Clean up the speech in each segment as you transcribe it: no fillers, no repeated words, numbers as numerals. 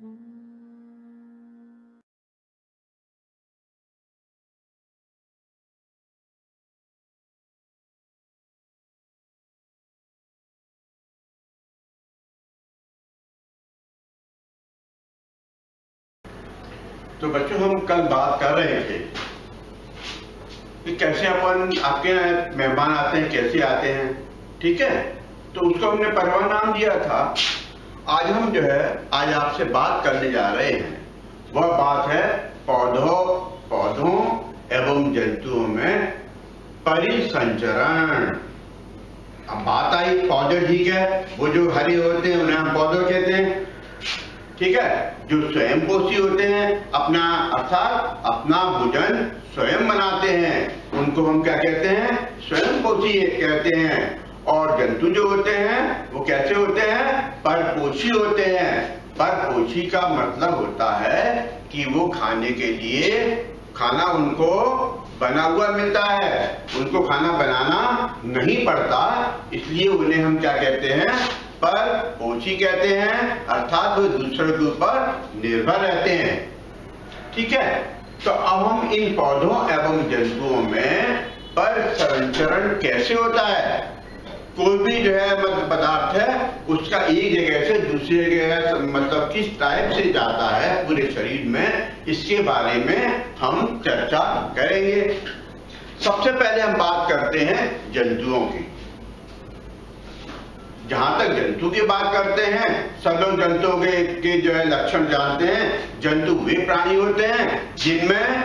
तो बच्चों, हम कल बात कर रहे थे कि कैसे अपन आपके यहाँ मेहमान आते हैं, कैसे आते हैं। ठीक है, तो उसको हमने परवाह नाम दिया था। आज हम जो है आज आपसे बात करने जा रहे हैं, वह बात है पौधों एवं जंतुओं में परिसंचरण। अब बात आई पौधे, ठीक है, वो जो हरे होते हैं उन्हें हम पौधे कहते हैं। ठीक है, जो स्वयं पोषी होते हैं, अपना अर्थात अपना भोजन स्वयं बनाते हैं, उनको हम क्या कहते हैं? स्वयं पोषी कहते हैं। और जंतु जो होते हैं वो कैसे होते हैं? परपोषी होते हैं। परपोषी का मतलब होता है कि वो खाने के लिए खाना उनको बना हुआ मिलता है, उनको खाना बनाना नहीं पड़ता, इसलिए उन्हें हम क्या कहते हैं? परपोषी कहते हैं, अर्थात वो दूसरों के ऊपर निर्भर रहते हैं। ठीक है, तो अब हम इन पौधों एवं जंतुओं में परिसंचरण कैसे होता है। कोई भी जो है पदार्थ है उसका एक जगह से दूसरी जगह मतलब किस टाइप से जाता है पूरे शरीर में, इसके बारे में हम चर्चा करेंगे। सबसे पहले हम बात करते हैं जंतुओं की। जहां तक जंतु की बात करते हैं, सब लोग जंतुओं के जो है लक्षण जानते हैं। जंतु वे प्राणी होते हैं जिनमें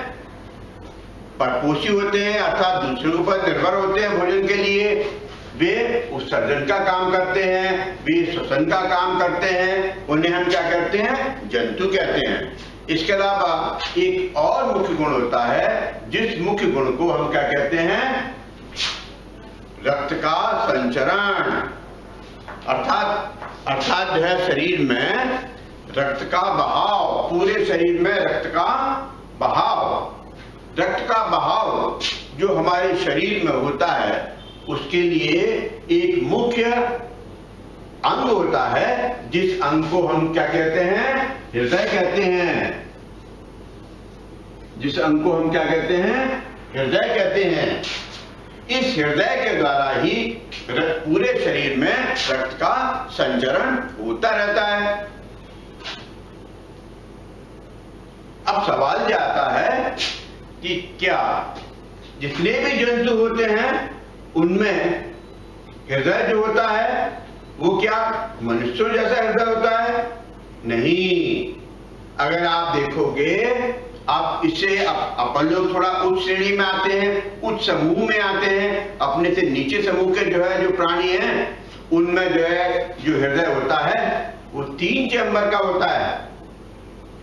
परपोषी होते हैं, अर्थात दूसरों के ऊपर निर्भर होते हैं भोजन के लिए। वे उत्सर्जन का काम करते हैं, वे श्वसन का काम करते हैं, उन्हें हम क्या कहते हैं? जंतु कहते हैं। इसके अलावा एक और मुख्य गुण होता है, जिस मुख्य गुण को हम क्या कहते हैं? रक्त का संचरण। अर्थात जो है शरीर में रक्त का बहाव, पूरे शरीर में रक्त का बहाव। रक्त का बहाव जो हमारे शरीर में होता है उसके लिए एक मुख्य अंग होता है, जिस अंग को हम क्या कहते हैं? हृदय कहते हैं। जिस अंग को हम क्या कहते हैं? हृदय कहते हैं। इस हृदय के द्वारा ही पूरे शरीर में रक्त का संचरण होता रहता है। अब सवाल ये आता है कि क्या जितने भी जंतु होते हैं उनमें हृदय जो होता है वो क्या मनुष्यों जैसा हृदय होता है? नहीं। अगर आप देखोगे, आप इससे अपन लोग थोड़ा उच्च श्रेणी में आते हैं, उच्च समूह में आते हैं। अपने से नीचे समूह के जो है जो प्राणी हैं उनमें जो है जो हृदय होता है वो 3 चैम्बर का होता है,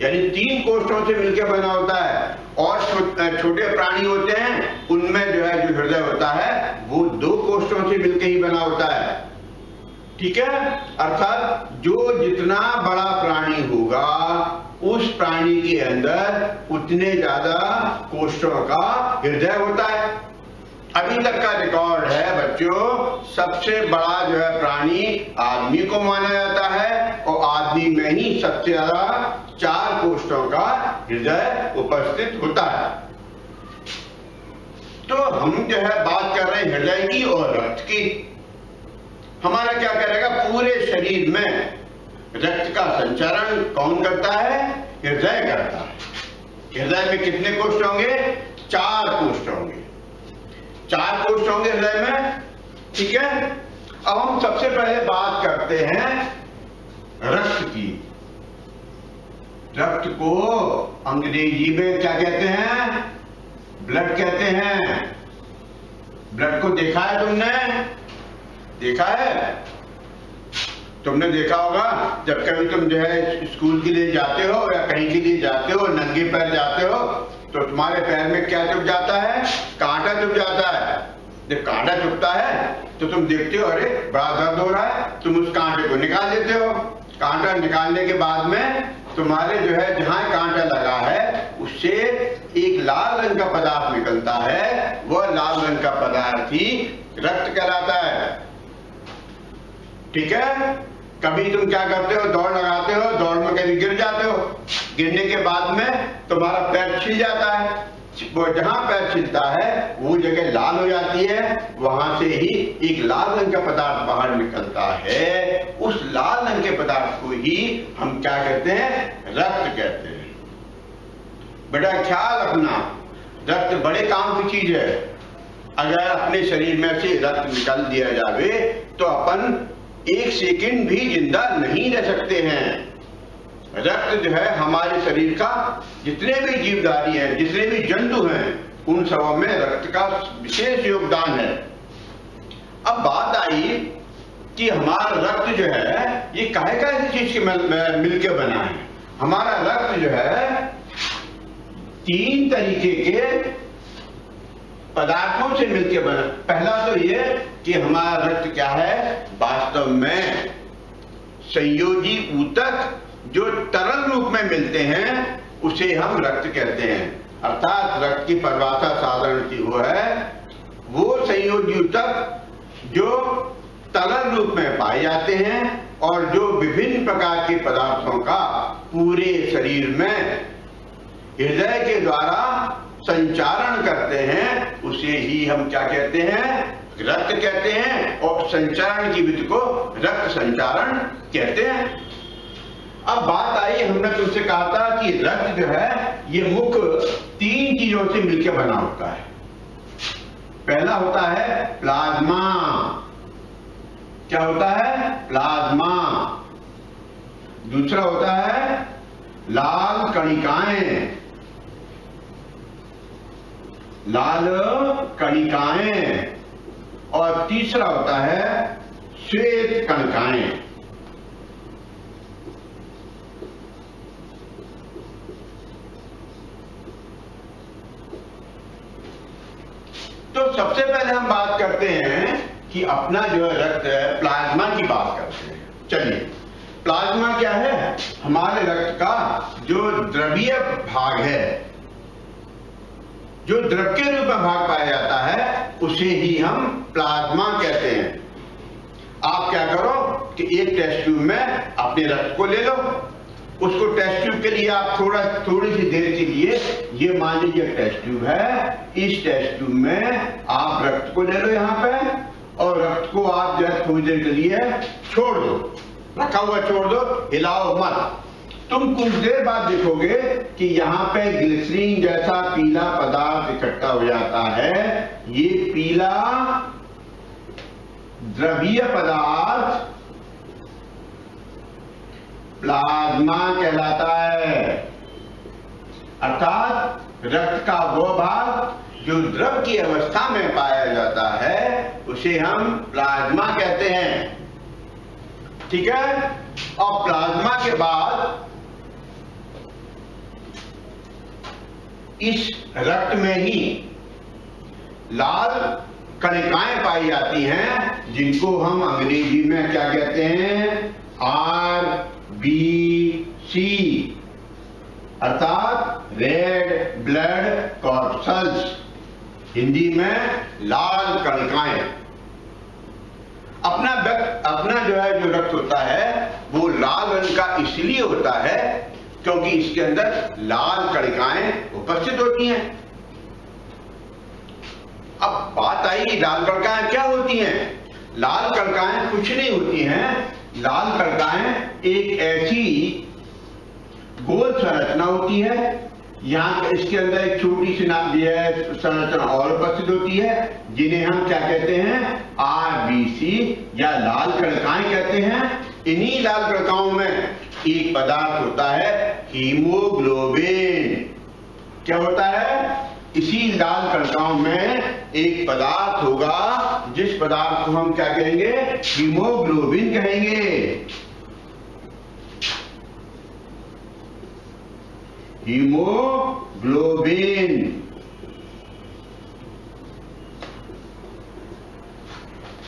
यानी 3 कोष्ठों से मिलकर बना होता है। और छोटे प्राणी होते हैं उनमें जो है जो हृदय होता है वो 2 कोष्ठों से मिलकर ही बना होता है। ठीक है, अर्थात जो जितना बड़ा प्राणी होगा उस प्राणी के अंदर उतने ज्यादा कोष्ठों का हृदय होता है। अभी तक का रिकॉर्ड है बच्चों, सबसे बड़ा जो है प्राणी आदमी को माना जाता है और आदमी में ही सबसे ज्यादा 4 कोष्ठों का हृदय उपस्थित होता है। तो हम जो है बात कर रहे हैं हृदय की और रक्त की। हमारा क्या करेगा? पूरे शरीर में रक्त का संचरण कौन करता है? हृदय करता है। हृदय में कितने कोष्ठ होंगे? 4 कोष्ठ होंगे। 4 कोष्ठ होंगे हृदय में। ठीक है, अब हम सबसे पहले बात करते हैं रक्त की। रक्त को अंग्रेजी में क्या कहते हैं? ब्लड कहते हैं। ब्लड को देखा है तुमने? देखा है? तुमने देखा होगा जब कभी तुम जो है स्कूल के लिए जाते हो या कहीं के लिए जाते हो, नंगे पैर जाते हो, तो तुम्हारे पैर में क्या चुभ जाता है? कांटा चुभ जाता है। जब कांटा चुभता है तो तुम देखते हो अरे बड़ा दर्द हो रहा है, तुम उस कांटे को निकाल देते हो। कांटा निकालने के बाद में तुम्हारे जो है जहां कांटा लगा है उससे एक लाल रंग का पदार्थ निकलता है, वह लाल रंग का पदार्थ ही रक्त कहलाता है। ठीक है, कभी तुम क्या करते हो? दौड़ लगाते हो, दौड़ में कभी गिर जाते हो, गिरने के बाद में तुम्हारा पैर छिल जाता है, वो जहां पैर छिलता है वो जगह लाल हो जाती है, वहां से ही एक लाल रंग का पदार्थ बाहर निकलता है। उस लाल रंग के पदार्थ को ही हम क्या कहते हैं? रक्त कहते हैं। बड़ा ख्याल रखना, रक्त बड़े काम की चीज है। अगर अपने शरीर में से रक्त निकाल दिया जावे तो अपन एक सेकंड भी जिंदा नहीं रह सकते हैं। रक्त जो है हमारे शरीर का, जितने भी जीवधारी हैं, जितने भी जंतु हैं, उन सबों में रक्त का विशेष योगदान है। अब बात आई कि हमारा रक्त जो है ये काहे काहे चीज के मिलकर बना है। हमारा रक्त जो है 3 तरीके के पदार्थों से मिलकर बना। पहला तो ये कि हमारा रक्त क्या है, वास्तव में संयोजी ऊतक जो तरल रूप में मिलते हैं उसे हम रक्त कहते हैं। अर्थात रक्त की परिभाषा साधारण सी वो है, वो संयोजी ऊतक जो तरल रूप में पाए जाते हैं और जो विभिन्न प्रकार के पदार्थों का पूरे शरीर में हृदय के द्वारा संचारण करते हैं, उसे ही हम क्या कहते हैं? रक्त कहते हैं। और संचारण की विधि को रक्त संचारण कहते हैं। अब बात आई, हमने तुमसे कहा था कि रक्त जो है ये मुख्य 3 चीजों से मिलकर बना होता है। पहला होता है प्लाज्मा। क्या होता है? प्लाज्मा। दूसरा होता है लाल कणिकाएं। लाल कणिकाएं। और तीसरा होता है श्वेत कणिकाएं। तो सबसे पहले हम बात करते हैं कि अपना जो है रक्त है, प्लाज्मा की बात करते हैं। चलिए, प्लाज्मा क्या है? हमारे रक्त का जो द्रवीय भाग है, जो द्रव के रूप में भाग पाया जाता है, उसे ही हम प्लाज्मा कहते हैं। आप क्या करो कि एक टेस्ट ट्यूब में अपने रक्त को ले लो, उसको टेस्ट ट्यूब के लिए आप थोड़ी सी देर के लिए, ये मान लीजिए टेस्ट ट्यूब है, इस टेस्ट ट्यूब में आप रक्त को ले लो यहाँ पे, और रक्त को आप जो है थोड़ी देर के लिए छोड़ दो, रखा हुआ छोड़ दो, हिलाओ मत। तुम कुछ देर बाद देखोगे कि यहाँ पे ग्लिसरीन जैसा पीला पदार्थ इकट्ठा हो जाता है। ये पीला द्रवीय पदार्थ प्लाज्मा कहलाता है। अर्थात रक्त का वो भाग जो द्रव की अवस्था में पाया जाता है उसे हम प्लाज्मा कहते हैं। ठीक है। और प्लाज्मा के बाद इस रक्त में ही लाल कणिकाएं पाई जाती हैं, जिनको हम अंग्रेजी में क्या कहते हैं? RBC, अर्थात रेड ब्लड कॉर्पसल्स, हिंदी में लाल कणिकाएं। अपना जो है जो रक्त होता है वो लाल रंग का इसलिए होता है क्योंकि इसके अंदर लाल कणिकाएं उपस्थित होती हैं। अब बात आई लाल कणिकाएं क्या होती हैं? लाल कणिकाएं कुछ नहीं होती हैं। लाल कणिकाएं एक ऐसी गोल संरचना होती है, यहाँ इसके अंदर एक छोटी सी संरचना और उपस्थित होती है, जिन्हें हम क्या कहते हैं? RBC या लाल कणिकाएं कहते हैं। इन्हीं लाल कणिकाओं में एक पदार्थ होता है हीमोग्लोबिन। क्या होता है? इसी लाल कणिकाओं में एक पदार्थ होगा जिस पदार्थ को हम क्या कहेंगे? हीमोग्लोबिन कहेंगे। हीमोग्लोबिन।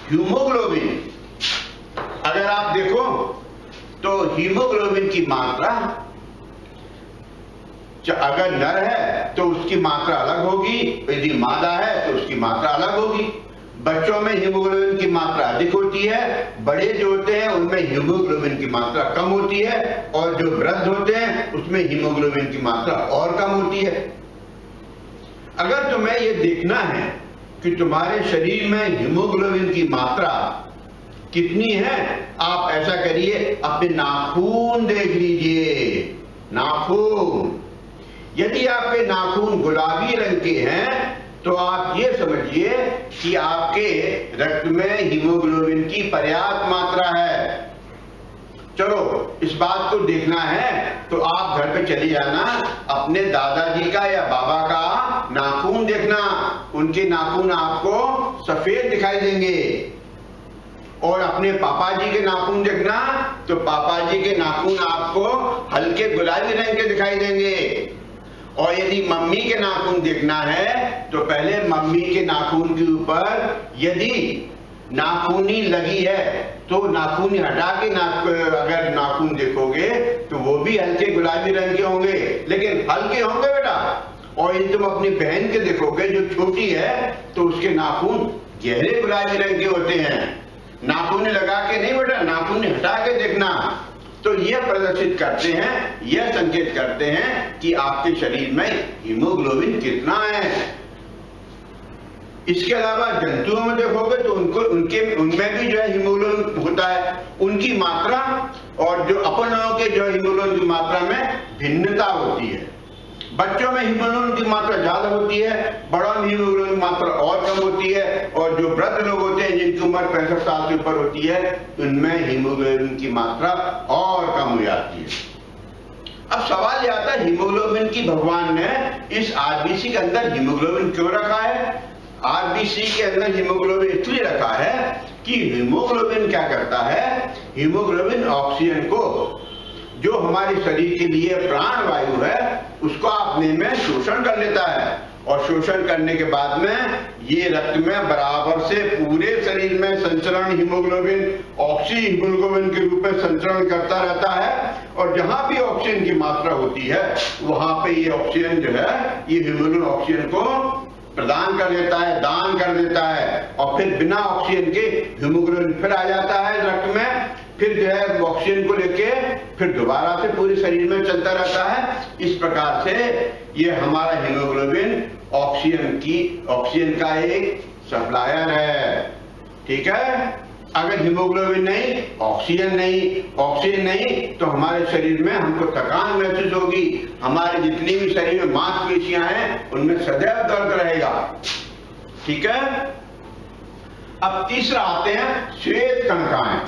हीमोग्लोबिन अगर आप देखो तो हीमोग्लोबिन की मात्रा अगर नर है तो उसकी मात्रा अलग होगी, यदि मादा है तो उसकी मात्रा अलग होगी। बच्चों में हीमोग्लोबिन की मात्रा अधिक होती है, बड़े जो होते हैं उनमें हीमोग्लोबिन की मात्रा कम होती है, और जो वृद्ध होते हैं उसमें उसमें हीमोग्लोबिन की मात्रा और कम होती है। अगर तुम्हें यह देखना है कि तुम्हारे शरीर में हीमोग्लोबिन की मात्रा कितनी है, आप ऐसा करिए, अपने नाखून देख लीजिए। नाखून, यदि आपके नाखून गुलाबी रंग के हैं तो आप ये समझिए कि आपके रक्त में हीमोग्लोबिन की पर्याप्त मात्रा है। चलो, इस बात को देखना है तो आप घर पे चले जाना, अपने दादाजी का या बाबा का नाखून देखना। उनके नाखून आपको सफेद दिखाई देंगे। और अपने पापा जी के नाखून देखना तो पापा जी के नाखून आपको हल्के गुलाबी रंग के दिखाई देंगे। और यदि मम्मी के नाखून देखना है तो पहले मम्मी के नाखून के ऊपर यदि नाखूनी लगी है तो नाखूनी हटा के अगर नाखून देखोगे तो वो भी हल्के गुलाबी रंग के होंगे, लेकिन हल्के होंगे बेटा। और यदि तुम अपनी बहन के देखोगे जो छोटी है तो उसके नाखून गहरे गुलाबी रंग के होते हैं। नाखूनी लगा के नहीं बेटा, नाखूनी हटा के देखना। तो यह प्रदर्शित करते हैं, यह संकेत करते हैं कि आपके शरीर में हीमोग्लोबिन कितना है। इसके अलावा जंतुओं में देखोगे तो उनमें भी जो है हीमोग्लोबिन होता है, उनकी मात्रा और जो अपन लोगों के जो हीमोग्लोबिन की मात्रा में भिन्नता होती है। बच्चों में हीमोग्लोबिन की मात्रा ज्यादा होती है, बड़ों में हीमोग्लोबिन की मात्रा और कम होती है। और जो वृद्ध लोग होते हैं जिनकी उम्र 65 साल से ऊपर होती है, उनमें हीमोग्लोबिन की मात्रा और कम हो जाती है। अब सवाल यह आता है, हीमोग्लोबिन की भगवान ने इस आरबीसी के अंदर हीमोग्लोबिन क्यों रखा है? आरबीसी के अंदर हीमोग्लोबिन इसलिए रखा है कि हीमोग्लोबिन क्या करता है, हीमोग्लोबिन ऑक्सीजन को जो हमारे शरीर के लिए प्राण वायु है उसको अपने में शोषण कर लेता है। और शोषण करने के बाद में ये रक्त में बराबर से पूरे शरीर में संचरण हीमोग्लोबिन हीमोग्लोबिन के रूप में संचरण करता रहता है। और जहां भी ऑक्सीजन की मात्रा होती है वहां पे ये ऑक्सीजन जो है, ये हीमोग्लोबिन ऑक्सीजन को प्रदान कर देता है, दान कर देता है। और फिर बिना ऑक्सीजन के हीमोग्लोबिन फिर आ जाता है रक्त में, फिर जो है ऑक्सीजन को लेके फिर दोबारा से पूरे शरीर में चलता रहता है। इस प्रकार से ये हमारा हीमोग्लोबिन ऑक्सीजन का एक सप्लायर है। ठीक है, अगर हीमोग्लोबिन नहीं, ऑक्सीजन नहीं तो हमारे शरीर में हमको थकान महसूस होगी। हमारे जितनी भी शरीर में मांसपेशियां हैं उनमें सदैव दर्द रहेगा। ठीक है, अब तीसरा आते हैं श्वेत कणिकाएं।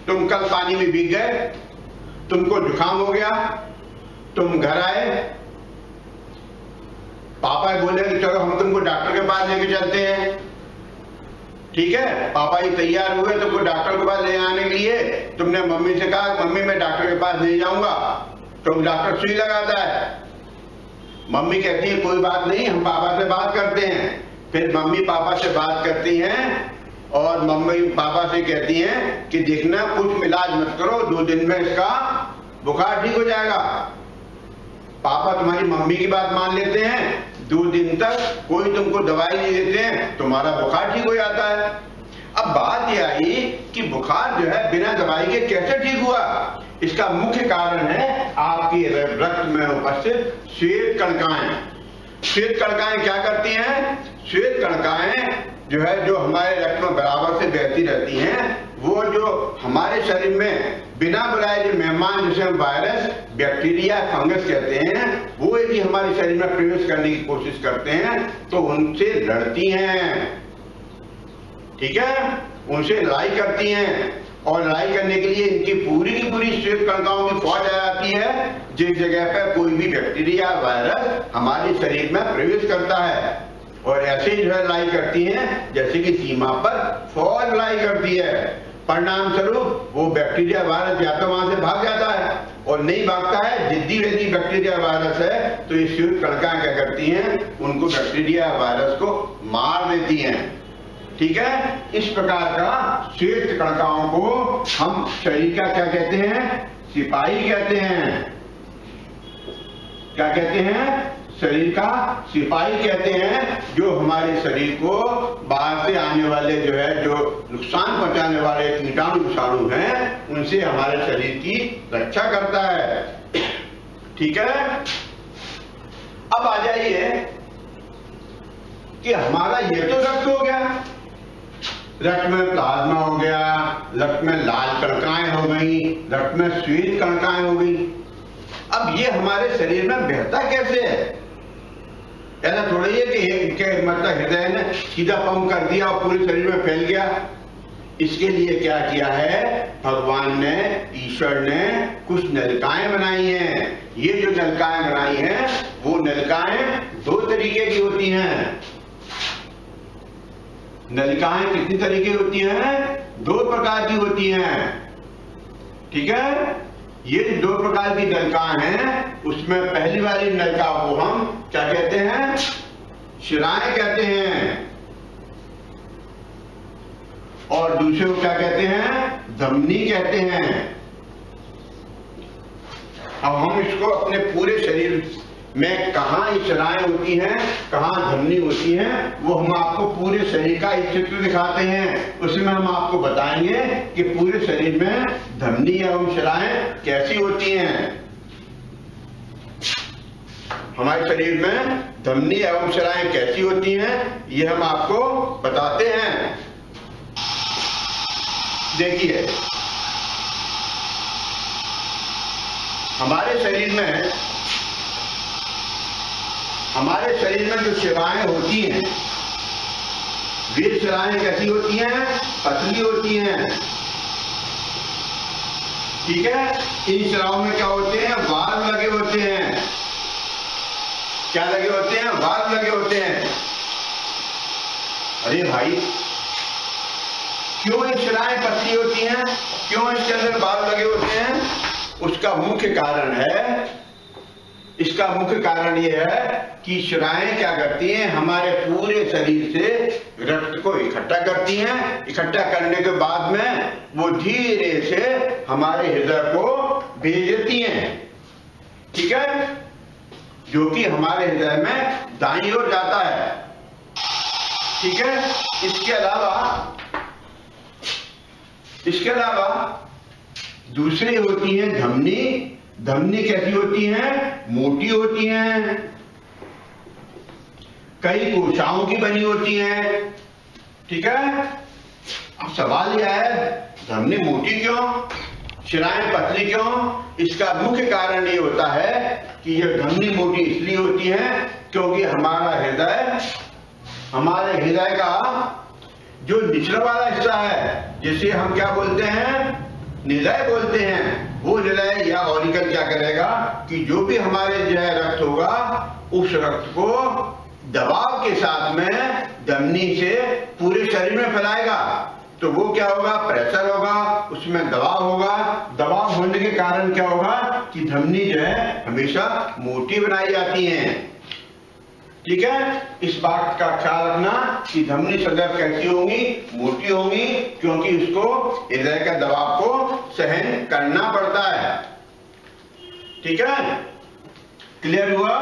तुम कल पानी में भीग गए, तुमको जुकाम हो गया, तुम घर आए, पापा बोले कि चलो हम तुमको डॉक्टर के पास लेके चलते हैं। ठीक है, पापा जी तैयार हुए तुमको डॉक्टर के पास ले आने के लिए। तुमने मम्मी से कहा मम्मी मैं डॉक्टर के पास नहीं जाऊंगा, तो डॉक्टर सुई लगाता है। मम्मी कहती है कोई बात नहीं, हम पापा से बात करते हैं। फिर मम्मी पापा से बात करती हैं और मम्मी पापा से कहती हैं कि देखना कुछ इलाज मत करो, 2 दिन में इसका बुखार ठीक हो जाएगा। पापा तुम्हारी मम्मी की बात मान लेते हैं, 2 दिन तक कोई तुमको दवाई नहीं देते हैं, तुम्हारा बुखार ठीक हो जाता है। अब बात यह आई कि बुखार जो है बिना दवाई के कैसे ठीक हुआ? इसका मुख्य कारण है आपके रक्त में उपस्थित श्वेत कणिकाएं। श्वेत कणिकाएं क्या करती हैं? श्वेत कणिकाएं जो है, जो हमारे रक्त में बराबर से बहती रहती हैं, वो जो हमारे शरीर में बिना बुलाए जो मेहमान, जिसे हम वायरस, बैक्टीरिया, फंगस कहते हैं, वो यदि हमारे शरीर में प्रवेश करने की कोशिश करते हैं तो उनसे लड़ती हैं। ठीक है, उनसे लड़ाई करती हैं। और लड़ाई करने के लिए इनकी पूरी की पूरी श्वेत कणिकाओं की फौज आ जाती है। जिस जगह पर कोई भी बैक्टीरिया, वायरस हमारे शरीर में प्रवेश करता है, और ऐसे जो है लड़ाई करती हैं जैसे कि सीमा पर फौज लड़ाई करती है। परिणाम स्वरूप वो बैक्टीरिया, वायरस या तो वहां से भाग जाता है, और नहीं भागता है, जिद्दी यदि बैक्टीरिया वायरस है तो ये श्वेत कणिकाएं क्या करती हैं, उनको बैक्टीरिया वायरस को मार देती हैं। ठीक है, इस प्रकार का श्वेत कणिकाओं को हम शरीर का क्या कहते हैं? सिपाही कहते हैं। क्या कहते हैं? शरीर का सिपाही कहते हैं, जो हमारे शरीर को बाहर से आने वाले जो है, जो नुकसान पहुंचाने वाले कीटाणु विषाणु हैं, उनसे हमारे शरीर की रक्षा करता है। ठीक है, अब आ जाइए कि हमारा ये तो रक्त हो गया, रक्त में प्लाज्मा हो गया, रक्त में लाल कणकाएं हो गई, रक्त में श्वेत कणकाएं हो गई। अब ये हमारे शरीर में बहता कैसे है? ऐसा थोड़ी है कि मतलब हृदय ने सीधा पंप कर दिया और पूरे शरीर में फैल गया। इसके लिए क्या किया है? भगवान ने, ईश्वर ने कुछ नलिकाएं बनाई हैं। ये जो नलिकाएं बनाई हैं, वो नलिकाएं दो तरीके की होती हैं। नलिकाएं कितनी तरीके की होती हैं? दो प्रकार की होती हैं। ठीक है, ये दो प्रकार की नलिकाएं हैं। उसमें पहली वाली नलिका को हम क्या कहते हैं? शिराएं कहते हैं। और दूसरे को क्या कहते हैं? धमनी कहते हैं। अब हम इसको अपने पूरे शरीर में कहाँ ये शिराएं होती हैं, कहाँ धमनी होती हैं, वो हम आपको पूरे शरीर का एक चित्र दिखाते हैं। उसमें हम आपको बताएंगे कि पूरे शरीर में धमनी एवं शिराएं कैसी होती हैं। हमारे शरीर में धमनी एवं शिराएं कैसी होती हैं, ये हम आपको बताते हैं। देखिए, हमारे शरीर में जो शिराएं होती हैं, वे शिराएं कैसी होती हैं? पतली होती हैं। ठीक है, इन शिराओं में क्या होते हैं? वाल्व लगे होते हैं। क्या लगे होते हैं? वाल्व लगे होते हैं। अरे भाई, क्यों ये शिराएं पतली होती हैं? क्यों इसके अंदर वाल्व लगे होते हैं? उसका मुख्य कारण है, इसका मुख्य कारण यह है कि शिराएं क्या करती हैं? हमारे पूरे शरीर से रक्त को इकट्ठा करती हैं। इकट्ठा करने के बाद में वो धीरे से हमारे हृदय को भेज देती हैं। ठीक है, जो कि हमारे हृदय में दाईं ओर जाता है। ठीक है, इसके अलावा दूसरी होती है धमनी। धमनी कैसी होती हैं? मोटी होती हैं, कई कोशिकाओं की बनी होती हैं। ठीक है, अब सवाल यह है, धमनी मोटी क्यों, शिराएं पतली क्यों? इसका मुख्य कारण ये होता है कि यह धमनी मोटी इसलिए होती है क्योंकि हमारे हृदय का जो निचला वाला हिस्सा है, जिसे हम क्या बोलते हैं? हृदय बोलते हैं। वो हृदय या ऑरिकल क्या करेगा कि जो भी हमारे जो है रक्त होगा, उस रक्त को दबाव के साथ में धमनी से पूरे शरीर में फैलाएगा। तो वो क्या होगा? प्रेशर होगा, उसमें दबाव होगा। दबाव होने के कारण क्या होगा कि धमनी जो है हमेशा मोटी बनाई जाती है। ठीक है, इस बात का ख्याल रखना कि धमनी सदैव कैसी होंगी? मोटी होंगी, क्योंकि उसको हृदय का दबाव को सहन करना पड़ता है। ठीक है, क्लियर हुआ?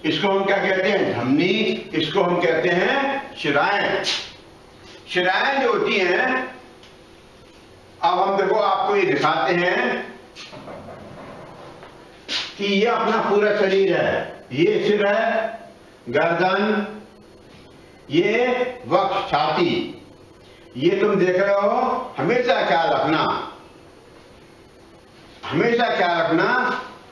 इसको हम क्या कहते हैं? धमनी। इसको हम कहते हैं शिराएं। शिराएं जो होती हैं, अब हम देखो आपको ये दिखाते हैं कि ये अपना पूरा शरीर है। ये सिर है, गर्दन, ये वक्ष, छाती, ये तुम देख रहे हो। हमेशा ख्याल रखना,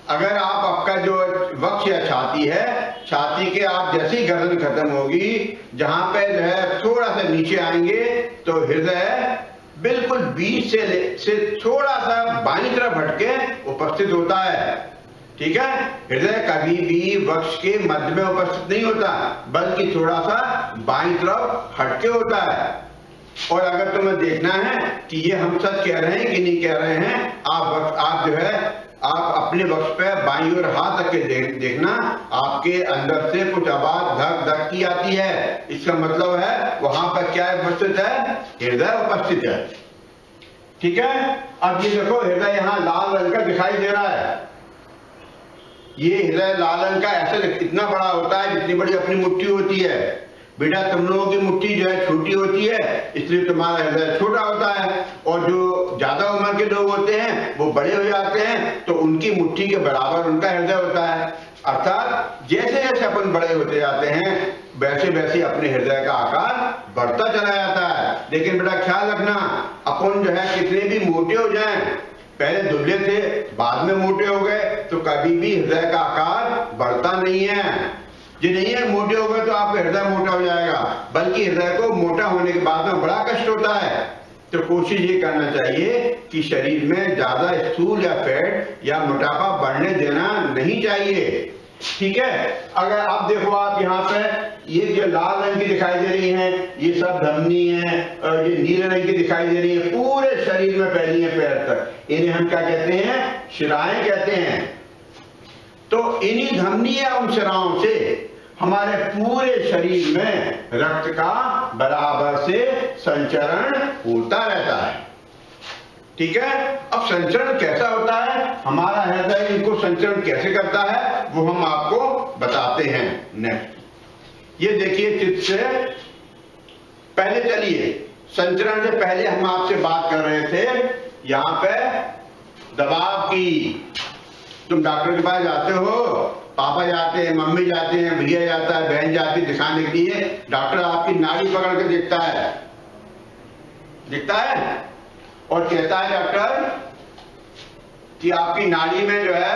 अगर आपका जो वक्ष या छाती है, छाती के आप जैसी गर्दन खत्म होगी, जहां पे जो है थोड़ा सा नीचे आएंगे, तो हृदय बिल्कुल बीच से थोड़ा सा बाईं तरफ हटके उपस्थित होता है। ठीक है, हृदय कभी भी वक्ष के मध्य में उपस्थित नहीं होता, बल्कि थोड़ा सा बाईं तरफ हटके होता है। और अगर तुम्हें देखना है कि ये हम सच कह रहे हैं कि नहीं कह रहे हैं, आप जो है आप अपने वक्ष पे बाईं ओर हाथ रख के देखना, आपके अंदर से कुछ आवाज धक धक की आती है। इसका मतलब है वहां पर क्या उपस्थित है? हृदय उपस्थित है। ठीक है, अब ये देखो, हृदय यहाँ लाल रंग का दिखाई दे रहा है। ये हृदय लाल रंग का ऐसे इतना बड़ा होता है जितनी बड़ी अपनी मुट्ठी होती है। बेटा तुम लोगों की मुट्ठी जो है छोटी होती है, इसलिए तुम्हारा हृदय छोटा होता है, और जो ज्यादा उम्र के लोग होते हैं वो बड़े हो जाते हैं तो उनकी मुट्ठी के बराबर उनका हृदय होता है। अर्थात जैसे जैसे अपन बड़े होते जाते हैं वैसे वैसे अपने हृदय का आकार बढ़ता चला जाता है। लेकिन बेटा ख्याल रखना, अपन जो है कितने भी मोटे हो जाएं, पहले दुबले थे बाद में मोटे हो गए, तो कभी भी हृदय का आकार बढ़ता नहीं है। ये नहीं है मोटे हो गए तो आपका हृदय मोटा हो जाएगा, बल्कि हृदय को मोटा होने के बाद में बड़ा कष्ट होता है। तो कोशिश ये करना चाहिए कि शरीर में ज्यादा स्थूल या फैट या मोटापा बढ़ने देना नहीं चाहिए। ठीक है, अगर आप देखो, आप यहाँ पे ये जो लाल रंग की दिखाई दे रही हैं ये सब धमनी है, और ये नीले रंग की दिखाई दे रही है पूरे शरीर में फैली है पैर तक, इन्हें हम क्या कहते हैं? शिराएं कहते हैं। तो इन्हीं धमनी या उन शिराओं से हमारे पूरे शरीर में रक्त का बराबर से संचरण होता रहता है। ठीक है, अब संचरण कैसा होता है, हमारा हृदय इनको संचरण कैसे करता है वो हम आपको बताते हैं। नेक्स्ट ये देखिए चित्र से पहले, चलिए संचरण से पहले हम आपसे बात कर रहे थे यहाँ पे दबाव की। तुम डॉक्टर के पास जाते हो, पापा जाते हैं, मम्मी जाते हैं, भैया जाता है, बहन जाती है दिखाने के लिए, डॉक्टर आपकी नाड़ी पकड़ के देखता है और कहता है डॉक्टर कि आपकी नाड़ी में जो है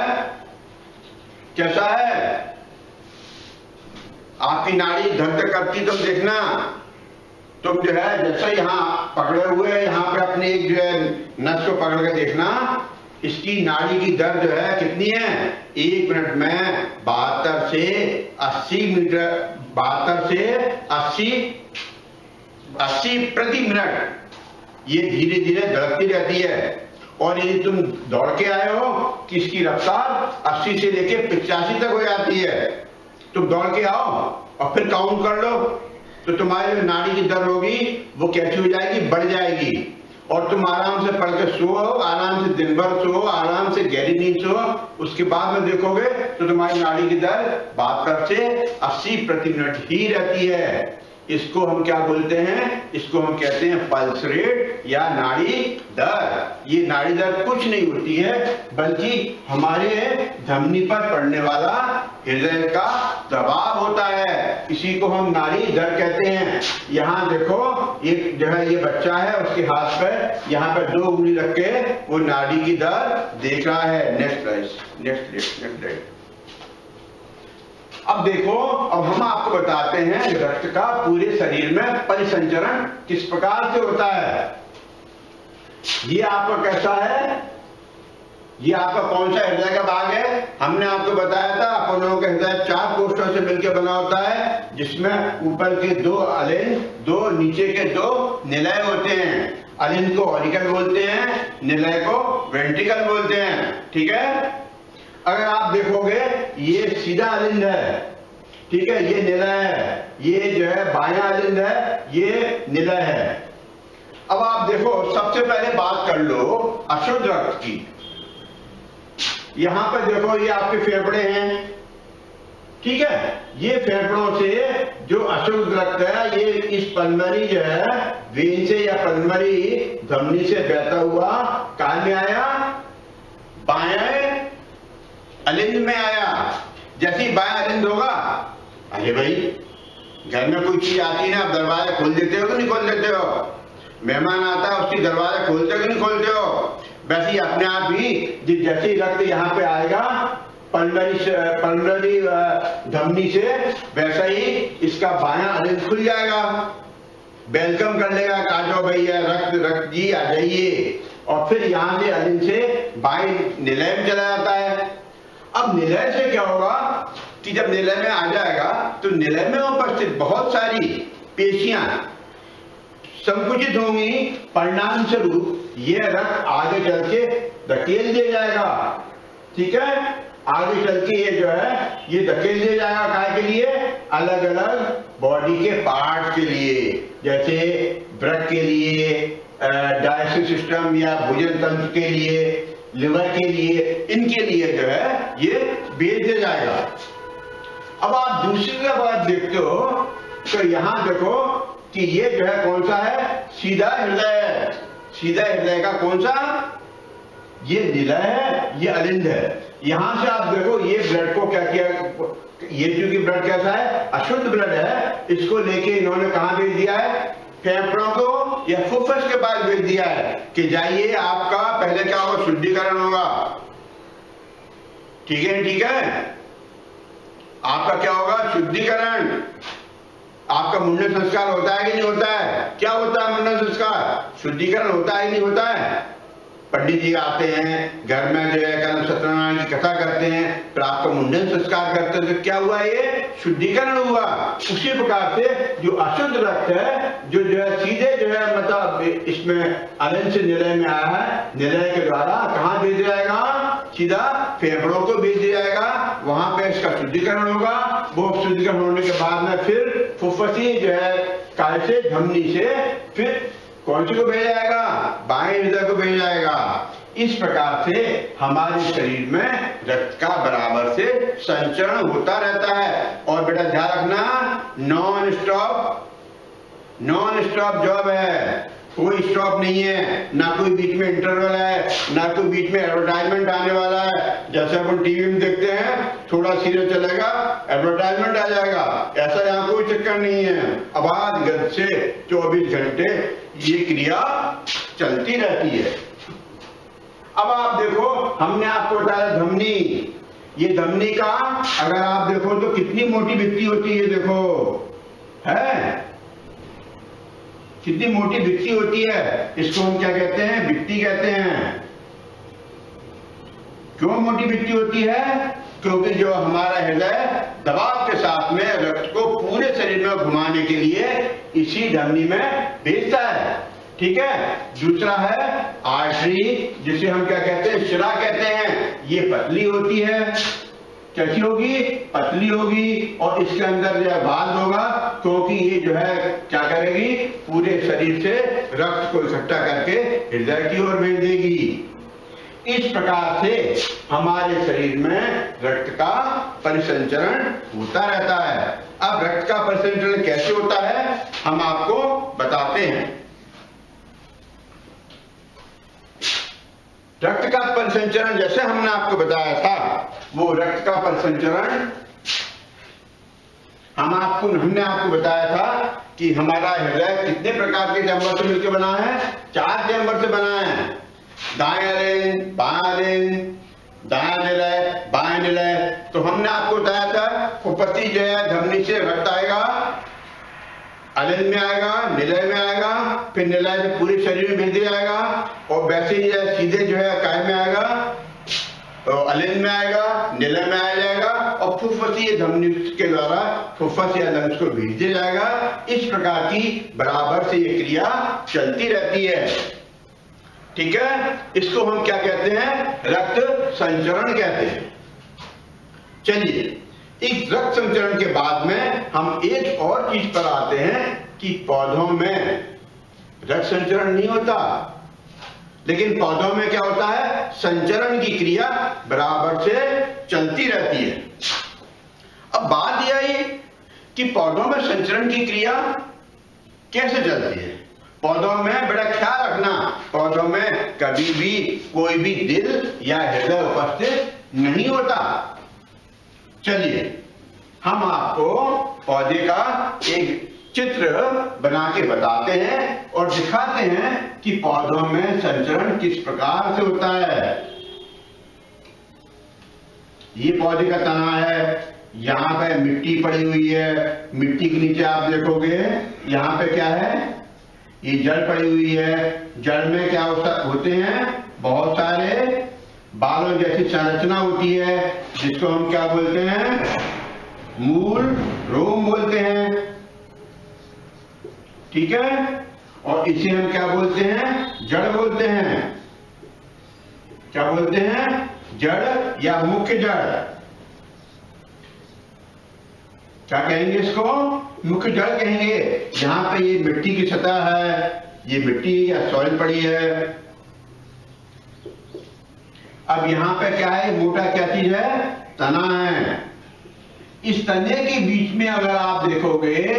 कैसा है, आपकी नाड़ी धक धक करती, तुम देखना, तुम जो है जैसा यहाँ पकड़े हुए यहाँ पे अपनी एक जो है नस को पकड़ के देखना, इसकी नाड़ी की दर जो है कितनी है, 1 मिनट में 72 से 80 मीटर, 72 से 80 प्रति मिनट ये धीरे धीरे धड़कती रहती है। और यदि तुम दौड़ के आए हो कि इसकी रफ्तार 80 से लेके 85 तक हो जाती है, तुम दौड़ के आओ और फिर काउंट कर लो, तो तुम्हारी जो नाड़ी की दर होगी वो कैसी हो जाएगी, बढ़ जाएगी। और तुम आराम से पढ़ के सो, आराम से दिन भर सो, आराम से गहरी नींद सो, उसके बाद में देखोगे तो तुम्हारी नाड़ी की दर 72 से 80 प्रति मिनट ही रहती है। इसको हम क्या बोलते हैं, इसको हम कहते हैं पल्स रेट या नाड़ी दर। ये नाड़ी दर कुछ नहीं होती है बल्कि हमारे धमनी पर पड़ने वाला हृदय का दबाव होता है, इसी को हम नाड़ी दर कहते हैं। यहाँ देखो ये जो है ये बच्चा है, उसके हाथ पर यहाँ पर 2 उंगली रख के वो नाड़ी की दर देख रहा है। नेक्स्ट अब देखो, अब हम आपको बताते हैं रक्त का पूरे शरीर में परिसंचरण किस प्रकार से होता है। ये आपका कैसा है, ये आपका कौन सा हृदय का भाग है, हमने आपको बताया था अपन लोगों का हृदय 4 कोष्ठों से मिलकर बना होता है, जिसमें ऊपर के 2 अलिंद, 2 नीचे के 2 निलय होते हैं। अलिंद को ऑरिकल बोलते हैं, निलय को वेंट्रिकल बोलते हैं। ठीक है, अगर आप देखोगे ये सीधा अलिंद है, ठीक है, ये निलय है, ये जो है बायां अलिंद है, ये निलय है। अब आप देखो, सबसे पहले बात कर लो अशुद्ध रक्त की। यहां पर देखो ये आपके फेफड़े हैं, ठीक है, ये फेफड़ों से जो अशुद्ध रक्त है ये इस पल्मरी जो है वेन से या पल्मरी धमनी से बहता हुआ कहां में आया, बाएं अलिंद में आया। जैसे ही बायां अलिंद होगा, अरे भाई घर में कोई चीज आती है ना, आप दरवाजा खोल देते हो कि नहीं खोल देते हो, मेहमान आता है उसकी दरवाजा खोलते हो कि नहीं खोलते हो, वैसे ही अपने आप ही जैसे ही रक्त यहाँ पे आएगा पल्मरी धमनी से, वैसा ही इसका बायां अलिंद खुल जाएगा, वेलकम कर लेगा, कहा जाओ भैया रक्त जी आ जाइए। और फिर यहाँ से अलिंद से बाएं निलय में चला जाता है। अब निलय से क्या होगा कि जब निलय में आ जाएगा तो निलय में उपस्थित बहुत सारी पेशियां संकुचित होंगी, परिणाम स्वरूप ये रक्त आगे चल के धकेल दिया जाएगा। ठीक है, आगे चल के ये जो है ये धकेल दिया जाएगा, काय के लिए, अलग अलग बॉडी के पार्ट के लिए, जैसे ब्रेक के लिए, डाइजेस्टिव सिस्टम या भोजन तंत्र के लिए, लिवर के लिए, इनके लिए जो है ये भेज दिया जाएगा। अब आप दूसरी बात देखते हो तो यहां देखो कि ये जो है कौन सा है, सीधा हृदय। सीधा हृदय का कौन सा, ये निलय है, ये अलिंद है। यहां से आप देखो ये ब्लड को क्या किया, ये क्योंकि ब्लड कैसा है, अशुद्ध ब्लड है, इसको लेके इन्होंने कहां भेज दिया है, फेफड़ों को या फुफ्फुस के पास भेज दिया है कि जाइए आपका पहले क्या होगा, शुद्धिकरण होगा। ठीक है, ठीक है, आपका क्या होगा, शुद्धिकरण। आपका मुंडन संस्कार होता है कि नहीं होता है, क्या होता है मुंडन संस्कार, शुद्धिकरण होता है कि नहीं होता है। पंडित जी आते हैं घर में, जो है कर्म सत्यनारायण की कथा करते हैं, फिर आपका मुंडन संस्कार करते हैं, तो क्या हुआ, ये शुद्धिकरण हुआ। उसी प्रकार से जो अशुद्ध रक्त है, जो है सीधे जो है मतलब इसमें अलिंद से निलय में आया है, निलय के द्वारा कहाँ भेज जाएगा, सीधा फेफड़ों को भेज दिया जाएगा, वहां पे इसका शुद्धिकरण होगा। वो शुद्धिकरण होने के बाद में फिर फुफ्फुसी जो है काय से, धमनी से, फिर कौन सी को भेजा जाएगा, बाएं हृदय को भेजा जाएगा। इस प्रकार से हमारे शरीर में रक्त का बराबर से संचरण होता रहता है। और बेटा ध्यान रखना, नॉन स्टॉप जॉब है, कोई स्टॉप नहीं है, ना कोई बीच में इंटरवल है, ना कोई बीच में एडवर्टाइजमेंट आने वाला है। जैसे अपन टीवी में देखते हैं, थोड़ा सीरियल चलेगा, एडवर्टाइजमेंट आ जाएगा, ऐसा यहाँ कोई चक्कर नहीं है। आवाज गद से 24 घंटे ये क्रिया चलती रहती है। अब आप देखो, हमने आपको बताया धमनी, ये धमनी का अगर आप देखो तो कितनी मोटी भित्ति होती है, देखो है कितनी मोटी भित्ति होती है। इसको हम क्या कहते हैं, भित्ति कहते हैं। क्यों मोटी भित्ति होती है, क्योंकि जो हमारा हृदय दबाव के साथ में रक्त को पूरे शरीर में घुमाने के लिए इसी धमनी में भेजता है। ठीक है, दूसरा है आर्टरी, जिसे हम क्या कहते हैं, शिरा कहते हैं। ये पतली होती है, कैसी होगी, पतली होगी, और इसके अंदर जो है वाल्व होगा, क्योंकि ये जो है क्या करेगी, पूरे शरीर से रक्त को इकट्ठा करके हृदय की ओर भेज देगी। इस प्रकार से हमारे शरीर में रक्त का परिसंचरण होता रहता है। अब रक्त का परिसंचरण कैसे होता है, हम आपको बताते हैं। रक्त का परिसंचरण जैसे हमने आपको बताया था, वो रक्त का परिसंचरण हमने आपको बताया था कि हमारा हृदय कितने प्रकार के चैम्बर से मिलकर बना है, 4 चैम्बर से बना है। दाएं अलिंद, बाएं अलिंद, दायां निलय, बाएं निलय। तो हमने आपको बताया था फुफ्फुसी जो है धमनी से रक्त आएगा, अलिंद में आएगा, निलय में आएगा, फिर निलय से पूरे शरीर में भेज दिया जाएगा, और वैसे ही सीधे जो है काय में आएगा, तो अलिंद में आएगा, निलय में आ जाएगा, और फुफ्फुसी धमनी के द्वारा फुफ्फुस या लंग्स को भेज दिया जाएगा। इस प्रकार की बराबर से ये क्रिया चलती रहती है। ठीक है, इसको हम क्या कहते हैं, रक्त संचरण कहते हैं। चलिए, इस रक्त संचरण के बाद में हम एक और चीज पर आते हैं कि पौधों में रक्त संचरण नहीं होता, लेकिन पौधों में क्या होता है, संचरण की क्रिया बराबर से चलती रहती है। अब बात यह है कि पौधों में संचरण की क्रिया कैसे चलती है। पौधों में बड़ा ख्याल रखना, पौधों में कभी भी कोई भी दिल या हृदय उपस्थित नहीं होता। चलिए, हम आपको पौधे का एक चित्र बना के बताते हैं और दिखाते हैं कि पौधों में संचरण किस प्रकार से होता है। ये पौधे का तना है, यहाँ पे मिट्टी पड़ी हुई है, मिट्टी के नीचे आप देखोगे यहाँ पे क्या है, ये जड़ पड़ी हुई है। जड़ में क्या होते हैं, बहुत सारे बालों जैसी संरचना होती है, जिसको हम क्या बोलते हैं, मूल रोम बोलते हैं। ठीक है, और इसे हम क्या बोलते हैं, जड़ बोलते हैं। क्या बोलते हैं, जड़ या मुख्य जड़। क्या कहेंगे इसको, मुख्य जड़ कहेंगे। यहां पे ये मिट्टी की सतह है, ये मिट्टी या सॉइल पड़ी है, अब यहाँ पे क्या है, मोटा क्या चीज है, तना है। इस तने के बीच में अगर आप देखोगे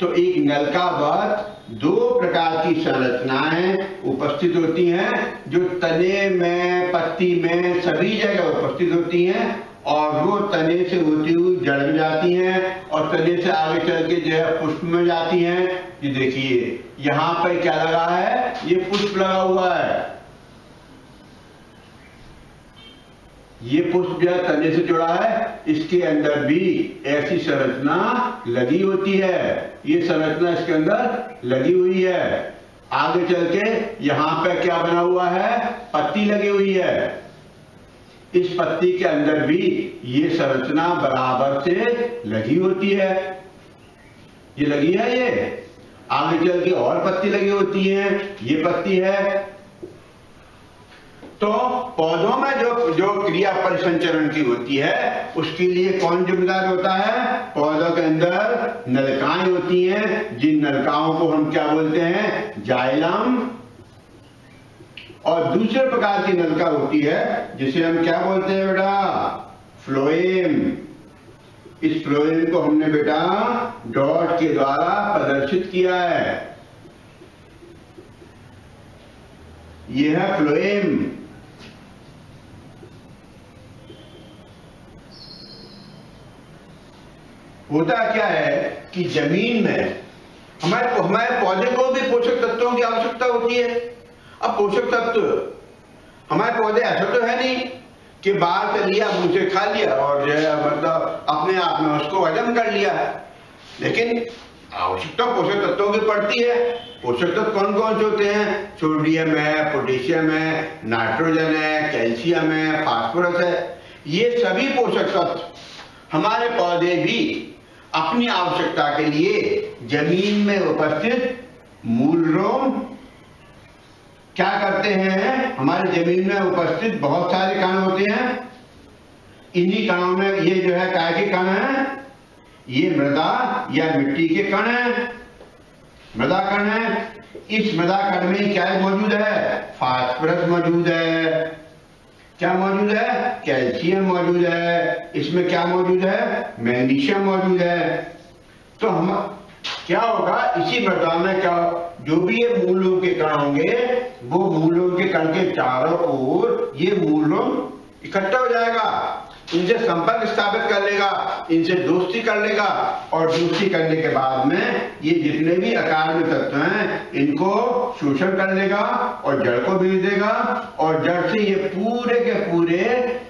तो एक नलकावत दो प्रकार की संरचनाएं उपस्थित होती हैं, जो तने में, पत्ती में, सभी जगह उपस्थित होती हैं, और वो तने से होती हुई जड़ में जाती हैं, और तने से आगे चल के जो है पुष्प में जाती हैं। ये देखिए यहाँ पर क्या लगा है, ये पुष्प लगा हुआ है। ये पुष्प जो तने से जुड़ा है, इसके अंदर भी ऐसी संरचना लगी होती है। ये संरचना इसके अंदर लगी हुई है। आगे चल के यहाँ पे क्या बना हुआ है, पत्ती लगी हुई है। इस पत्ती के अंदर भी ये संरचना बराबर से लगी होती है। ये लगी है, ये आगे चल के और पत्ती लगी होती है। ये पत्ती है। तो पौधों में जो क्रिया परिसंचरण की होती है, उसके लिए कौन जिम्मेदार होता है, पौधों के अंदर नलिकाएं होती हैं, जिन नलिकाओं को हम क्या बोलते हैं, जाइलम। और दूसरे प्रकार की नलिका होती है जिसे हम क्या बोलते हैं बेटा, फ्लोएम। इस फ्लोएम को हमने बेटा डॉट के द्वारा प्रदर्शित किया है। यह है फ्लोएम। होता क्या है कि जमीन में हमारे पौधे को भी पोषक तत्वों की आवश्यकता होती है। अब पोषक तत्व हमारे पौधे ऐसा तो है नहीं कि बाहर से लिया, मुंह से खा लिया और जो है मतलब अपने आप में उसको हजम कर लिया है, लेकिन आवश्यकता पोषक तत्वों की पड़ती है। पोषक तत्व कौन कौन से होते हैं, सोडियम है, पोटेशियम है, नाइट्रोजन है, कैल्शियम है, फास्फोरस है। ये सभी पोषक तत्व हमारे पौधे भी अपनी आवश्यकता के लिए जमीन में उपस्थित मूलरोम क्या करते हैं, हमारी जमीन में उपस्थित बहुत सारे कण होते हैं। इन्हीं कणों में ये जो है काय के कण है, ये मृदा या मिट्टी के कण है, मृदा कण है। इस मृदा कण में क्या मौजूद है, फास्फोरस मौजूद है। क्या मौजूद है, कैल्शियम मौजूद है। इसमें क्या मौजूद है, मैग्नीशियम मौजूद है। तो हम क्या होगा, इसी मृदा में क्या, जो भी ये मूलों के कण होंगे, वो मूलों के कण के चारों ओर ये मूलों इकट्ठा हो जाएगा, इनसे संपर्क स्थापित कर लेगा, इनसे दोस्ती कर लेगा, और दोस्ती करने के बाद में ये जितने भी आकार में तत्व हैं इनको शोषण कर लेगा और जड़ को भेज देगा, और जड़ से ये पूरे के पूरे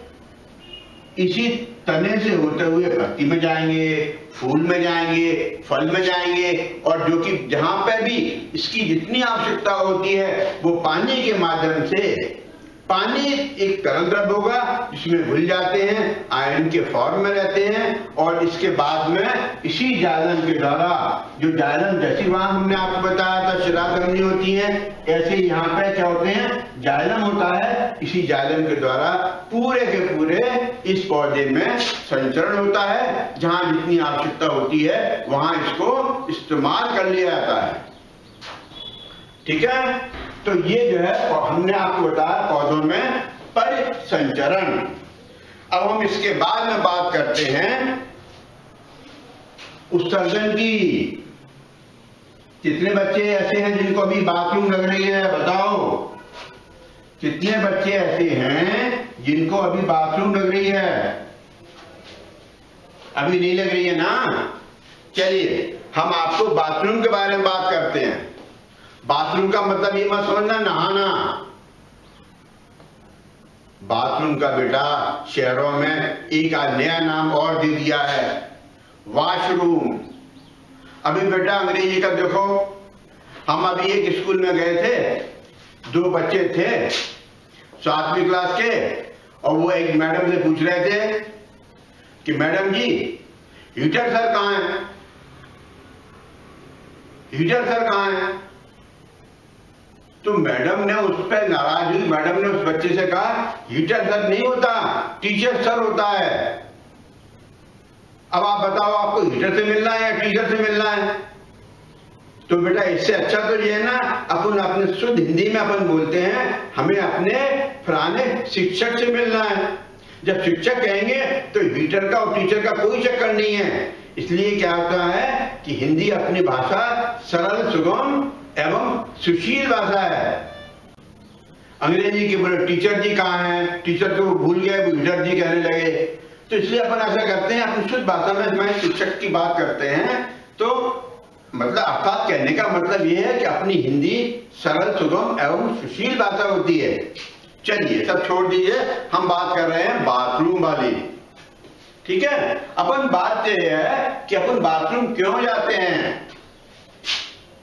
इसी तने से होते हुए पत्ती में जाएंगे, फूल में जाएंगे, फल में जाएंगे, और जो कि जहां पे भी इसकी जितनी आवश्यकता होती है वो पानी के माध्यम से, पानी एक तरल द्रव्य होगा जिसमें घुल जाते हैं, आयरन के फॉर्म में रहते हैं, और इसके बाद में इसी जाइलम के द्वारा, जो जाइलम जैसी वहां हमने आपको बताया था शिराधमनी होती है, ऐसे यहाँ पे क्या होते हैं, जाइलम होता है। इसी जाइलम के द्वारा पूरे के पूरे इस पौधे में संचरण होता है। जहां जितनी आवश्यकता होती है वहां इसको इस्तेमाल कर लिया जाता है। ठीक है, तो ये जो है हमने आपको बताया पौधों में परिसंचरण। अब हम इसके बाद में बात करते हैं उत्सर्जन की। कितने बच्चे ऐसे हैं जिनको अभी बाथरूम लग रही है, बताओ। कितने बच्चे ऐसे हैं जिनको अभी बाथरूम लग रही है? अभी नहीं लग रही है ना? चलिए हम आपको बाथरूम के बारे में बात करते हैं। बाथरूम का मतलब ये मत समझना नहाना। बाथरूम का बेटा शहरों में एक नया नाम और दे दिया है, वॉशरूम। अभी बेटा अंग्रेजी का देखो, हम अभी एक स्कूल में गए थे, दो बच्चे थे 7वीं क्लास के, और वो एक मैडम से पूछ रहे थे कि मैडम जी हीटर सर कहाँ है, हीटर सर कहाँ है? तो मैडम ने उस पर नाराज हुई। मैडम ने उस बच्चे से कहा हीटर सर नहीं होता, टीचर सर होता है। अब आप बताओ, आपको हीटर से मिलना है या टीचर से मिलना है? तो बेटा इससे अच्छा तो ये है ना अपन अपने शुद्ध हिंदी में अपन बोलते हैं, हमें अपने पुराने शिक्षक से मिलना है। जब शिक्षक कहेंगे तो हीटर का और टीचर का कोई चक्कर नहीं है। इसलिए क्या होता है कि हिंदी अपनी भाषा सरल, सुगम एवं सुशील भाषा है। अंग्रेजी के बोले टीचर जी कहाँ हैं, टीचर तो भूल गए, वो हीटर जी कहने लगे। तो इसलिए अपन ऐसा करते हैं, अपनी शुद्ध भाषा में मैं शिक्षक की बात करते हैं। तो मतलब अर्थात कहने का मतलब ये है कि अपनी हिंदी सरल, सुगम एवं सुशील भाषा होती है। चलिए सब छोड़ दीजिए, हम बात कर रहे हैं बाथरूम वाली। ठीक है, अपन बात यह है कि अपन बाथरूम क्यों जाते हैं,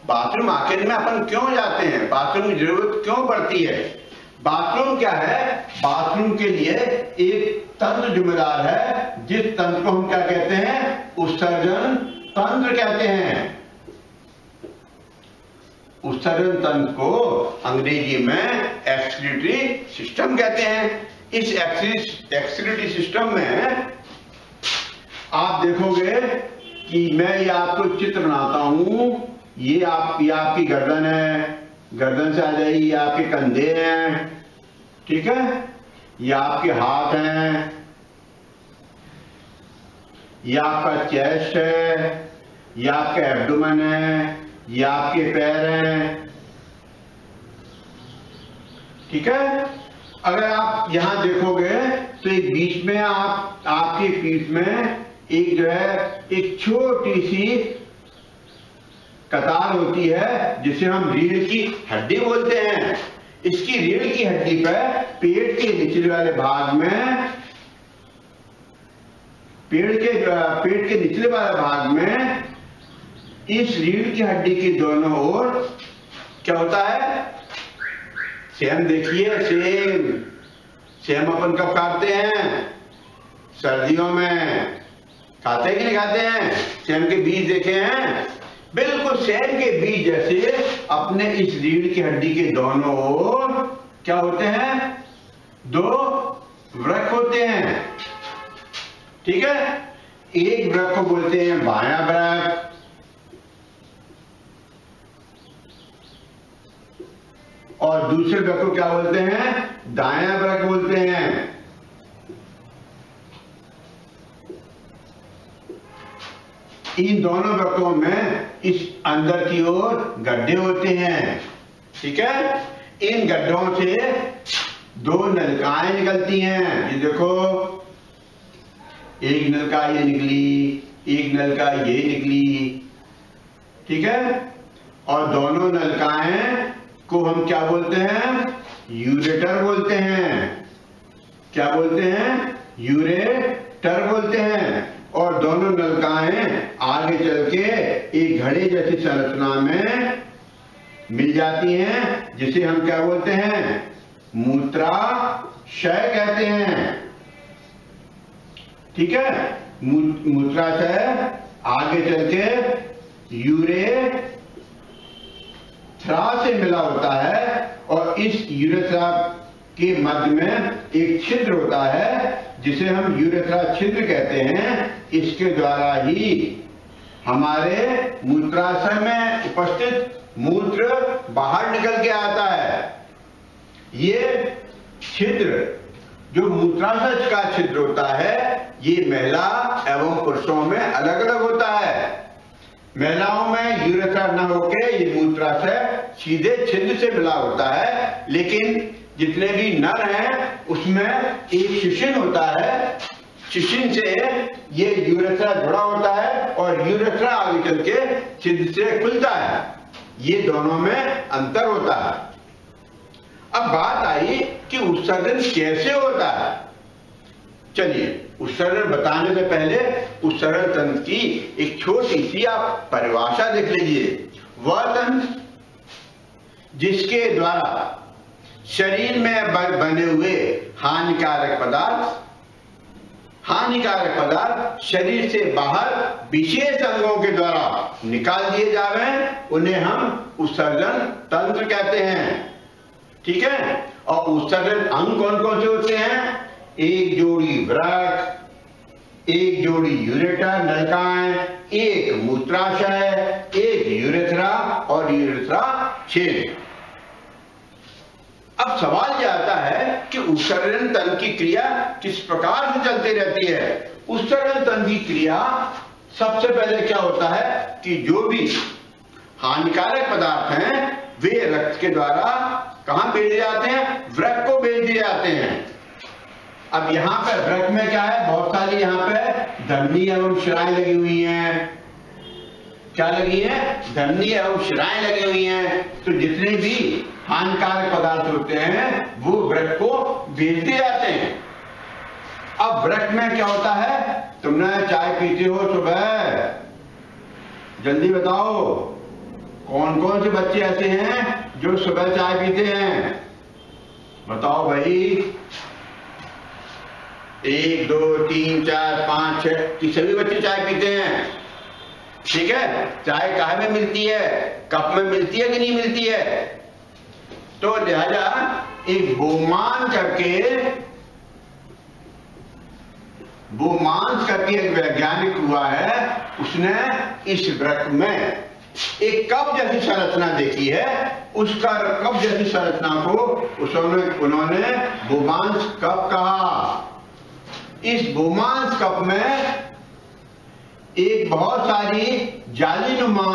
बाथरूम आखिर में अपन क्यों जाते हैं, बाथरूम की जरूरत क्यों पड़ती है। बाथरूम क्या है, बाथरूम के लिए एक तंत्र जिम्मेदार है, जिस तंत्र को हम क्या कहते हैं, उत्सर्जन तंत्र कहते हैं। उत्सर्जन तंत्र को अंग्रेजी में एक्सक्रीटरी सिस्टम कहते हैं। इस एक्सक्रीटरी सिस्टम में आप देखोगे कि मैं ये आपको चित्र बनाता हूं, ये आपकी गर्दन है, गर्दन से आ जाइए, ये आपके कंधे हैं, ठीक है, ये आपके हाथ हैं, ये आपका चेस्ट है, ये आपका एब्डोमेन है, ये आपके पैर हैं, ठीक है। अगर आप यहां देखोगे तो एक बीच में आपके पीठ में एक जो है एक छोटी सी कतार होती है, जिसे हम रीढ़ की हड्डी बोलते हैं। इसकी रीढ़ की हड्डी पर पेट के निचले वाले भाग में, पेट के निचले वाले भाग में इस रीढ़ की हड्डी के दोनों ओर क्या होता है, सेम देखिए, सेम अपन कब खाते हैं, सर्दियों में खाते हैं कि नहीं खाते हैं। सेम के बीज देखे हैं, बिल्कुल सेम के बीज जैसे अपने इस रीढ़ की हड्डी के दोनों ओर क्या होते हैं, दो वृक्क होते हैं, ठीक है। एक वृक्क को बोलते हैं बायां वृक्क, और दूसरे वृक्क को क्या बोलते हैं, दायां वृक्क बोलते हैं। इन दोनों वृक्कों में इस अंदर की ओर गड्ढे होते हैं, ठीक है। इन गड्ढों से दो नलिकाएं निकलती हैं। ये देखो, एक नलिका ये निकली, एक नलिका ये निकली, ठीक है। और दोनों नलिकाएं को हम क्या बोलते हैं, यूरेटर बोलते हैं। क्या बोलते हैं, यूरेटर बोलते हैं। और दोनों नलिकाएं आगे चल के एक घड़े जैसी संरचना में मिल जाती हैं, जिसे हम क्या बोलते हैं, मूत्राशय कहते हैं, ठीक है। मूत्राशय आगे चल के यूरेथ्रा से मिला होता है, और इस यूरेथ्रा के मध्य में एक छिद्र होता है, जिसे हम यूरेथ्रा छिद्र कहते हैं। इसके द्वारा ही हमारे मूत्राशय में उपस्थित मूत्र बाहर निकल के आता है। ये छिद्र जो मूत्राशय का छिद्र होता है, ये महिला एवं पुरुषों में अलग अलग होता है। महिलाओं में यूरेथ्रा न होके ये मूत्राशय सीधे छिद्र से मिला होता है, लेकिन जितने भी नर हैं उसमें एक शिशिन होता है, शिशिन से ये यूरेथ्रा जुड़ा होता है, और यूरेथ्रा आगे चल के छिद्र से खुलता है। ये दोनों में अंतर होता है। अब बात आई कि उत्सर्जन कैसे होता है। चलिए, उत्सर्जन बताने से पहले उत्सर्जन तंत्र की एक छोटी सी आप परिभाषा देख लीजिए। वह तंत्र जिसके द्वारा शरीर में बने हुए हानिकारक पदार्थ शरीर से बाहर विशेष अंगों के द्वारा निकाल दिए जावे, उन्हें हम उत्सर्जन तंत्र कहते हैं, ठीक है। और उत्सर्जन अंग कौन कौन से होते हैं, एक जोड़ी वृक्क, एक जोड़ी यूरेटर नलिकाएं, एक मूत्राशय, एक यूरेथ्रा और यूरेथ्रा छेद। अब सवाल यह आता है कि उत्सर्जन तंत्र की क्रिया किस प्रकार से चलती रहती है। उत्सर्जन तंत्र की क्रिया सबसे पहले क्या होता है कि जो भी हानिकारक पदार्थ हैं वे रक्त के द्वारा कहां भेजे जाते हैं, वृक्क को भेज दिए जाते हैं। अब यहां पर वृक्क में क्या है, बहुत सारी यहां पे धमनी एवं शिराएं लगी हुई हैं। क्या लगी है, धमनी एवं शिराएं लगी हुई हैं। तो जितने भी हानिकारक पदार्थ होते हैं वो वृक्क को भेज दिए जाते हैं। अब वृक्क में क्या होता है, तुमने चाय पीते हो सुबह, जल्दी बताओ कौन कौन से बच्चे ऐसे हैं जो सुबह चाय पीते हैं, बताओ भाई। 1 2 3 4 5 6 कि सभी बच्चे चाय पीते हैं। ठीक है, चाय काहे में मिलती है, कप में मिलती है कि नहीं मिलती है। तो लिहाजा एक बोमांस करके एक वैज्ञानिक हुआ है, उसने इस वृक्क में एक कप जैसी संरचना देखी है। उसका कप जैसी संरचना को उन्होंने बोमांस कप कहा। इस बोमांस कप में एक बहुत सारी जालीनुमा,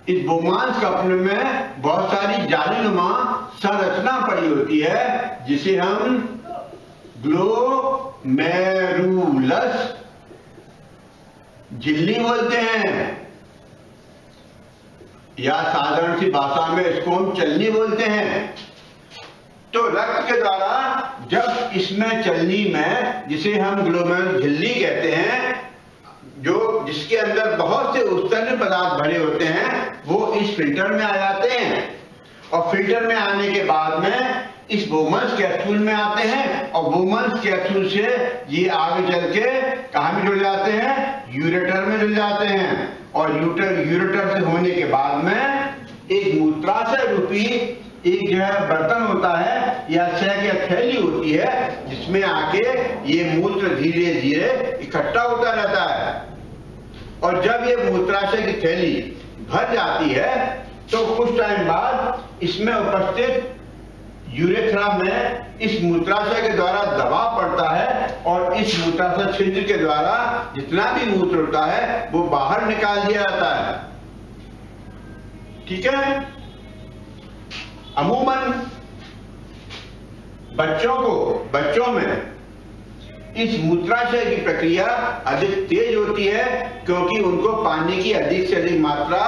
इस बोमांस कप में बहुत सारी जालीनुमा संरचना पड़ी होती है जिसे हम ग्लोमेरुलस झिल्ली बोलते हैं, या साधारण सी भाषा में इसको हम चलनी बोलते हैं। तो रक्त के द्वारा जब इसमें चलनी में, जिसे हम ग्लोमेरुलस झिल्ली कहते हैं, जो जिसके अंदर बहुत से उत्सर्जन पदार्थ भरे होते हैं, वो इस फिल्टर में आ जाते हैं और फिल्टर में आने के बाद में इस बोमल्स कैप्सूल में आते हैं और बोमल्स कैप्सूल से ये आगे चल के कहां में जुड़ जाते हैं, यूरेटर में जुड़ जाते हैं। और यूरेटर से होने के बाद में एक मूत्राशय रूपी एक जो है बर्तन होता है या शय या थैली होती है, जिसमें आके ये मूत्र धीरे धीरे इकट्ठा होता रहता है। और जब ये मूत्राशय की थैली भर जाती है तो कुछ टाइम बाद इसमें उपस्थित यूरेथ्रा में इस मूत्राशय के द्वारा दबाव पड़ता है और इस मूत्राशय छिद्र के द्वारा जितना भी मूत्र होता है वो बाहर निकाल दिया जाता है। ठीक है, अमूमन बच्चों में इस मूत्राशय की प्रक्रिया अधिक तेज होती है क्योंकि उनको पानी की अधिक से अधिक मात्रा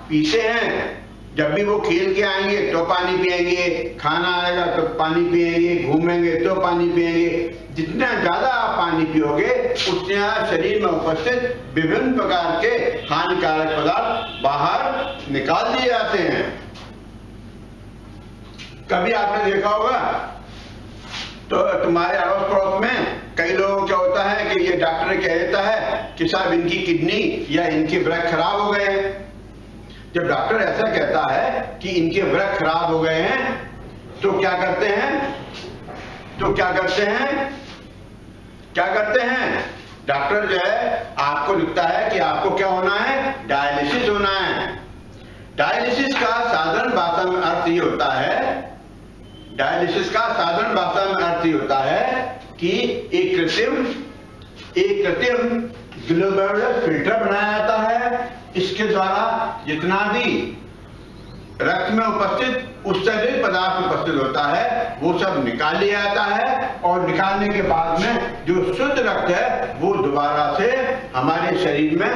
पीते हैं। जब भी वो खेल के आएंगे तो पानी पिएंगे, खाना आएगा तो पानी पिएंगे, घूमेंगे तो पानी पिएंगे। जितना ज्यादा आप पानी पियोगे उतना शरीर में उपस्थित विभिन्न प्रकार के हानिकारक पदार्थ बाहर निकाल दिए जाते हैं। कभी आपने देखा होगा तो तुम्हारे अड़ोस पड़ोस में कई लोगों को क्या होता है कि ये डॉक्टर कह देता है कि साहब इनकी किडनी या इनके वृक्क खराब हो गए हैं। जब डॉक्टर ऐसा कहता है कि इनके वृक्क खराब हो गए हैं तो क्या करते हैं डॉक्टर जो है आपको लिखता है कि आपको क्या होना है, डायलिसिस होना है। डायलिसिस का साधारण भाषा में अर्थ ये होता है, कि एक कृत्रिम ग्लोमेरुलस फिल्टर बनाया जाता है। इसके द्वारा जितना भी रक्त में उपस्थित उत्सर्जित पदार्थ उपस्थित होता है वो सब निकाल लिया जाता है और निकालने के बाद में जो शुद्ध रक्त है वो दोबारा से हमारे शरीर में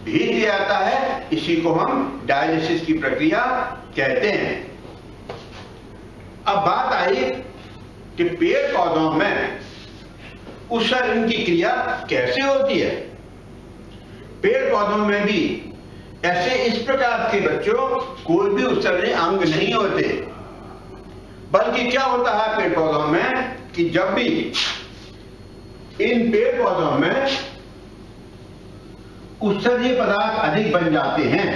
भेज दिया जाता है। इसी को हम डायलिसिस की प्रक्रिया कहते हैं। अब बात आई कि पेड़ पौधों में उत्सर्जन की क्रिया कैसे होती है। पेड़ पौधों में भी ऐसे इस प्रकार के बच्चों कोई भी उत्सर्जन अंग नहीं होते, बल्कि क्या होता है पेड़ पौधों में कि जब भी इन पेड़ पौधों में उत्सर्जनीय पदार्थ अधिक बन जाते हैं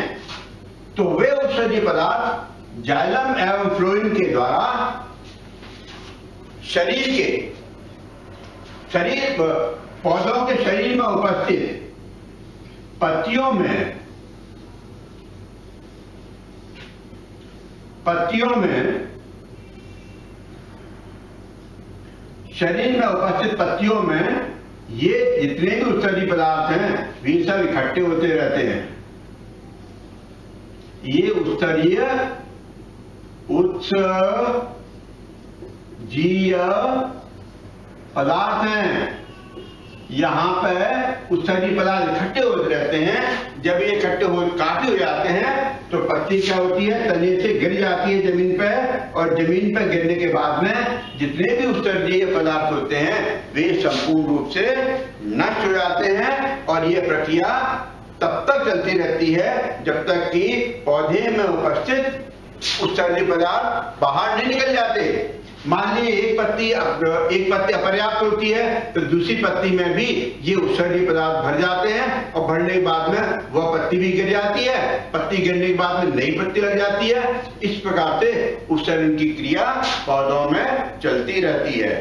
तो वे उत्सर्जनीय पदार्थ जाइलम एवं फ्लोएम के द्वारा शरीर के शरीर पौधों के शरीर में उपस्थित पत्तियों में शरीर में उपस्थित पत्तियों में ये जितने भी उत्सर्जी पदार्थ हैं वे सब इकट्ठे होते रहते हैं। ये उत्सर्जीय पदार्थ हैं। यहाँ पे उत्सर्जी पदार्थ इकट्ठे होते रहते हैं। जब ये इकट्ठे काफी हो जाते हैं तो पत्ती क्या होती है, तने से गिर जाती है जमीन पे, और जमीन पे गिरने के बाद में जितने भी उत्सर्जीय पदार्थ होते हैं वे संपूर्ण रूप से नष्ट हो जाते हैं। और ये प्रक्रिया तब तक चलती रहती है जब तक कि पौधे में उपस्थित उत्सर्जी पदार्थ बाहर नहीं निकल जाते। मान लीजिए एक पत्ती अपर्याप्त होती है तो दूसरी पत्ती में भी ये उत्सर्जी पदार्थ भर जाते हैं, और भरने के बाद में वह पत्ती भी गिर जाती है। पत्ती गिरने के बाद में नई पत्ती लग जाती है। इस प्रकार से उत्सर्जन की क्रिया पौधों में चलती रहती है।